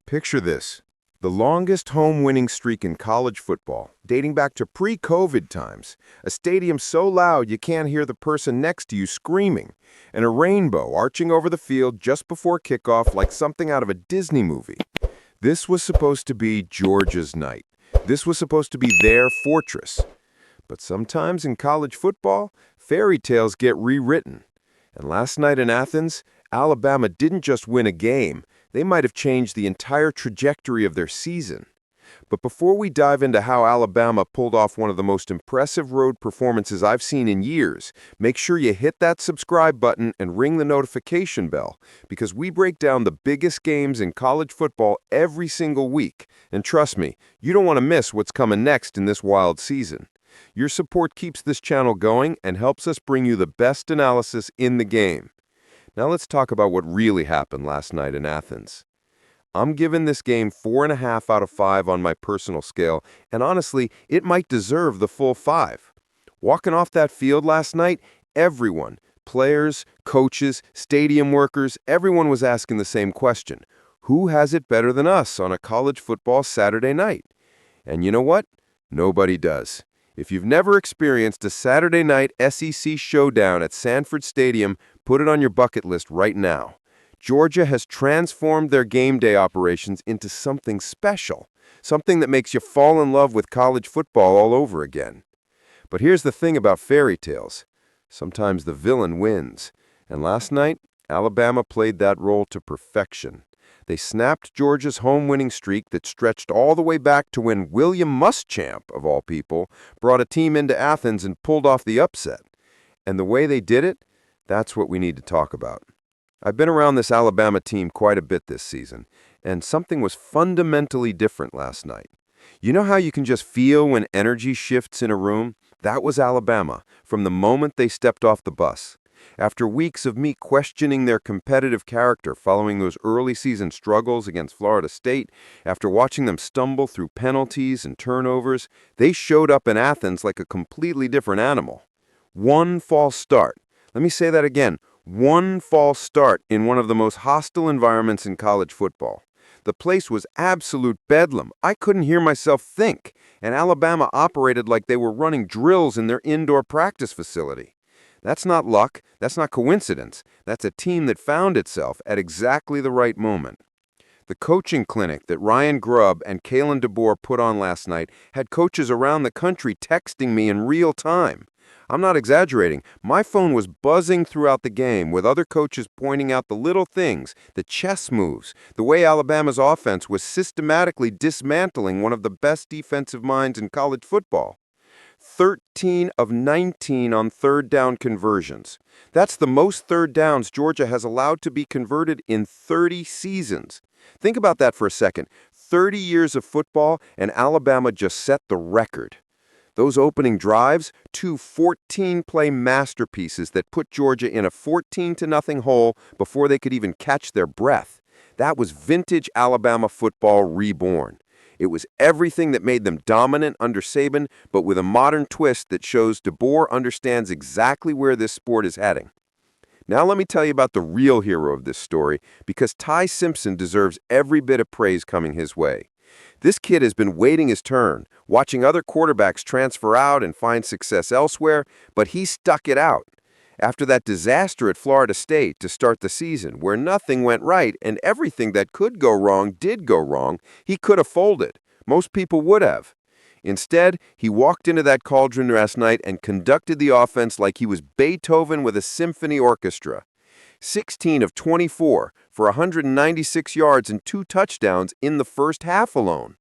Picture this. The longest home winning streak in college football, dating back to pre-COVID times. A stadium so loud you can't hear the person next to you screaming, and a rainbow arching over the field just before kickoff like something out of a Disney movie. This was supposed to be Georgia's night. This was supposed to be their fortress. But sometimes in college football, fairy tales get rewritten. And last night in Athens, Alabama didn't just win a game, they might have changed the entire trajectory of their season. But before we dive into how Alabama pulled off one of the most impressive road performances I've seen in years, make sure you hit that subscribe button and ring the notification bell, because we break down the biggest games in college football every single week. And trust me, you don't want to miss what's coming next in this wild season. Your support keeps this channel going and helps us bring you the best analysis in the game. Now let's talk about what really happened last night in Athens. I'm giving this game 4.5 out of 5 on my personal scale, and honestly, it might deserve the full 5. Walking off that field last night, everyone, players, coaches, stadium workers, everyone was asking the same question. Who has it better than us on a college football Saturday night? And you know what? Nobody does. If you've never experienced a Saturday night SEC showdown at Sanford Stadium, put it on your bucket list right now. Georgia has transformed their game day operations into something special, something that makes you fall in love with college football all over again. But here's the thing about fairy tales. Sometimes the villain wins. And last night, Alabama played that role to perfection. They snapped Georgia's home winning streak that stretched all the way back to when William Muschamp, of all people, brought a team into Athens and pulled off the upset. And the way they did it, that's what we need to talk about. I've been around this Alabama team quite a bit this season, and something was fundamentally different last night. You know how you can just feel when energy shifts in a room? That was Alabama, from the moment they stepped off the bus. After weeks of me questioning their competitive character following those early season struggles against Florida State, after watching them stumble through penalties and turnovers, they showed up in Athens like a completely different animal. One false start. Let me say that again. One false start in one of the most hostile environments in college football. The place was absolute bedlam. I couldn't hear myself think, and Alabama operated like they were running drills in their indoor practice facility. That's not luck, that's not coincidence, that's a team that found itself at exactly the right moment. The coaching clinic that Ryan Grubb and Kalen DeBoer put on last night had coaches around the country texting me in real time. I'm not exaggerating, my phone was buzzing throughout the game with other coaches pointing out the little things, the chess moves, the way Alabama's offense was systematically dismantling one of the best defensive minds in college football. 13 of 19 on third down conversions. That's the most third downs Georgia has allowed to be converted in 30 seasons. Think about that for a second. 30 years of football, and Alabama just set the record. Those opening drives, 2 14-play masterpieces that put Georgia in a 14-0 hole before they could even catch their breath. That was vintage Alabama football reborn. It was everything that made them dominant under Saban, but with a modern twist that shows DeBoer understands exactly where this sport is heading. Now let me tell you about the real hero of this story, because Ty Simpson deserves every bit of praise coming his way. This kid has been waiting his turn, watching other quarterbacks transfer out and find success elsewhere, but he stuck it out. After that disaster at Florida State to start the season, where nothing went right and everything that could go wrong did go wrong, he could have folded. Most people would have. Instead, he walked into that cauldron last night and conducted the offense like he was Beethoven with a symphony orchestra. 16 of 24 for 196 yards and 2 touchdowns in the first half alone.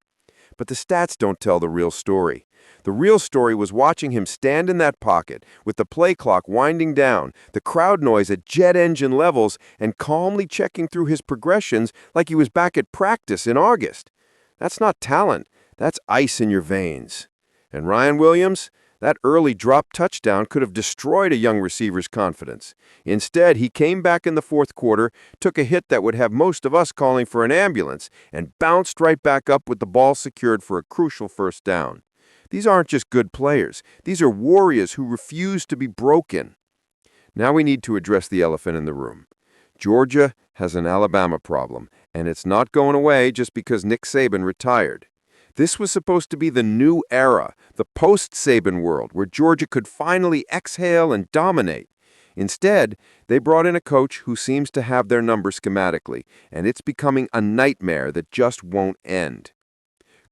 But the stats don't tell the real story. The real story was watching him stand in that pocket with the play clock winding down, the crowd noise at jet engine levels, and calmly checking through his progressions like he was back at practice in August. That's not talent, that's ice in your veins. And Ryan Williams? That early drop touchdown could have destroyed a young receiver's confidence. Instead, he came back in the fourth quarter, took a hit that would have most of us calling for an ambulance, and bounced right back up with the ball secured for a crucial first down. These aren't just good players. These are warriors who refuse to be broken. Now we need to address the elephant in the room. Georgia has an Alabama problem, And it's not going away just because Nick Saban retired. This was supposed to be the new era, the post-Saban world, where Georgia could finally exhale and dominate. Instead, they brought in a coach who seems to have their number schematically, and it's becoming a nightmare that just won't end.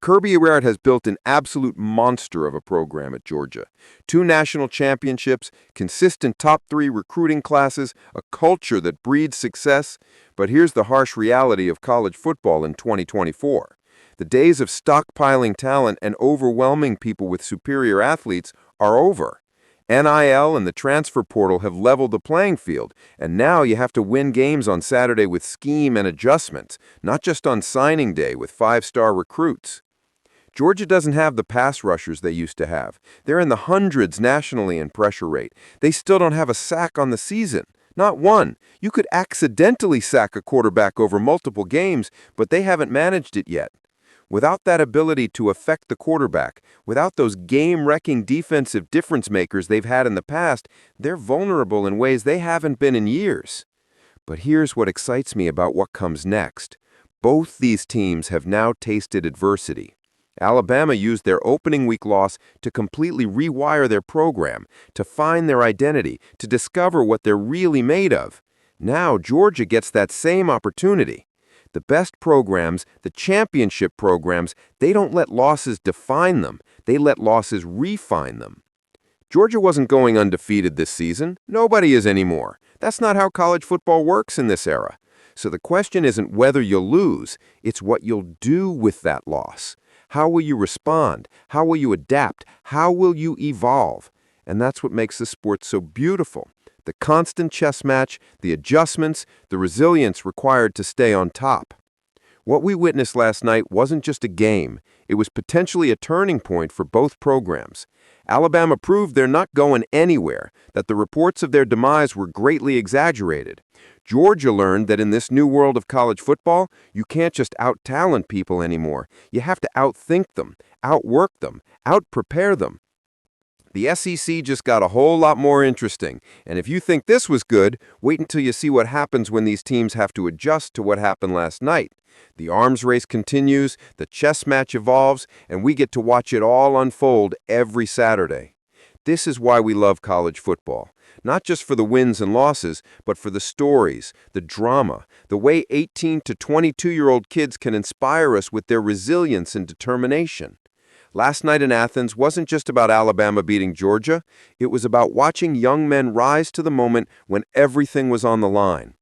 Kirby Wright has built an absolute monster of a program at Georgia. 2 national championships, consistent top 3 recruiting classes, a culture that breeds success. But here's the harsh reality of college football in 2024. The days of stockpiling talent and overwhelming people with superior athletes are over. NIL and the transfer portal have leveled the playing field, and now you have to win games on Saturday with scheme and adjustments, not just on signing day with 5-star recruits. Georgia doesn't have the pass rushers they used to have. They're in the hundreds nationally in pressure rate. They still don't have a sack on the season. Not one. You could accidentally sack a quarterback over multiple games, but they haven't managed it yet. Without that ability to affect the quarterback, without those game-wrecking defensive difference makers they've had in the past, they're vulnerable in ways they haven't been in years. But here's what excites me about what comes next. Both these teams have now tasted adversity. Alabama used their opening week loss to completely rewire their program, to find their identity, to discover what they're really made of. Now Georgia gets that same opportunity. The best programs, the championship programs, they don't let losses define them. They let losses refine them. Georgia wasn't going undefeated this season. Nobody is anymore. That's not how college football works in this era. So the question isn't whether you'll lose, it's what you'll do with that loss. How will you respond? How will you adapt? How will you evolve? And that's what makes the sport so beautiful. The constant chess match, the adjustments, the resilience required to stay on top. What we witnessed last night wasn't just a game. It was potentially a turning point for both programs. Alabama proved they're not going anywhere, that the reports of their demise were greatly exaggerated. Georgia learned that in this new world of college football, you can't just out-talent people anymore. You have to outthink them, outwork them, out-prepare them. The SEC just got a whole lot more interesting, and if you think this was good, wait until you see what happens when these teams have to adjust to what happened last night. The arms race continues, the chess match evolves, and we get to watch it all unfold every Saturday. This is why we love college football. Not just for the wins and losses, but for the stories, the drama, the way 18 to 22-year-old kids can inspire us with their resilience and determination. Last night in Athens wasn't just about Alabama beating Georgia. It was about watching young men rise to the moment when everything was on the line.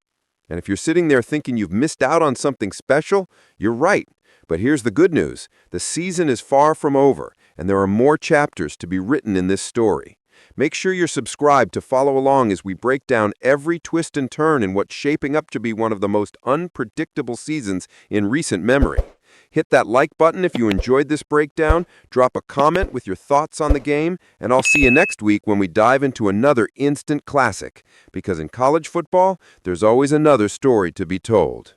And if you're sitting there thinking you've missed out on something special, you're right. But here's the good news. The season is far from over, and there are more chapters to be written in this story. Make sure you're subscribed to follow along as we break down every twist and turn in what's shaping up to be one of the most unpredictable seasons in recent memory. Hit that like button if you enjoyed this breakdown, drop a comment with your thoughts on the game, and I'll see you next week when we dive into another instant classic. Because in college football, there's always another story to be told.